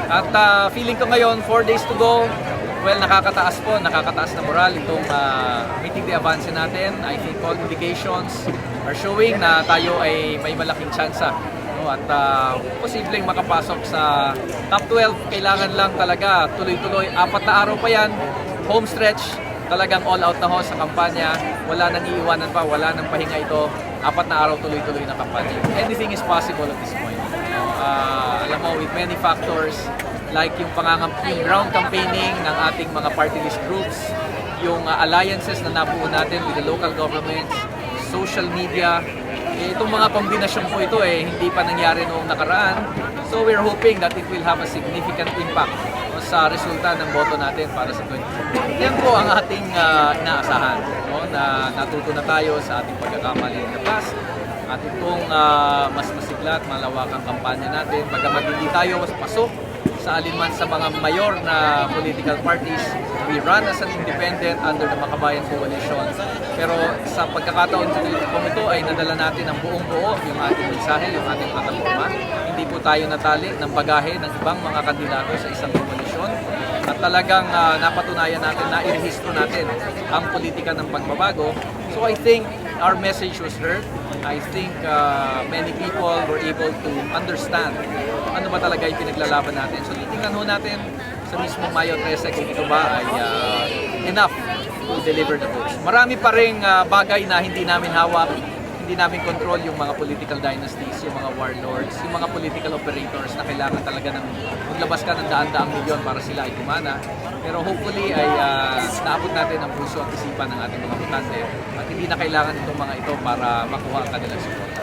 At feeling ko ngayon, 4 days to go, well, nakakataas na moral itong meeting the advance natin. I think all indications are showing na tayo ay may malaking tsansa. No? At posibleng makapasok sa top 12, kailangan lang talaga tuloy-tuloy. 4 na araw pa yan, home stretch, talagang all out na ho sa kampanya. Wala nang iiwanan pa, wala nang pahinga ito. 4 na araw tuloy-tuloy na kampanya. Anything is possible at this point. Alam mo, with many factors, like yung ground campaigning ng ating mga party list groups, yung alliances na nabuo natin with the local governments, social media, itong mga kombinasyon po ito hindi pa nangyari noong nakaraan. So we're hoping that it will have a significant impact sa resulta ng boto natin para sa 2020. Yan po ang ating inaasahan, no? Na natuto na tayo sa ating pagkakamali in the past. At itong mas masigla at malawakang kampanya natin, bagamat hindi tayo pasok sa alinman sa mga mayor na political parties, we run as an independent under the Makabayan Coalition. Pero sa pagkakataon kung ito ay nadala natin ang buong buo, yung ating mensahe, yung ating plataforma. Hindi po tayo natali ng bagahe ng ibang mga kandidato sa isang koalisyon. At talagang napatunayan natin, nairehistro natin ang politika ng pagbabago. So I think our message was heard. I think many people were able to understand ano ba talaga yung pinaglalaban natin. So titingnan ho natin sa mismo Mayo 13 kung ito ba ay enough to deliver the votes. Marami pa ring bagay na hindi namin hawak, hindi namin control, yung mga political dynasties, yung mga warlords, yung mga political operators na kailangan talaga ng maglabas ka ng daan-daang milyon para sila ay kumana. Pero hopefully ay naabot natin ang puso at isipan ng ating mga botante at hindi na kailangan itong mga ito para makuha ang kanilang support.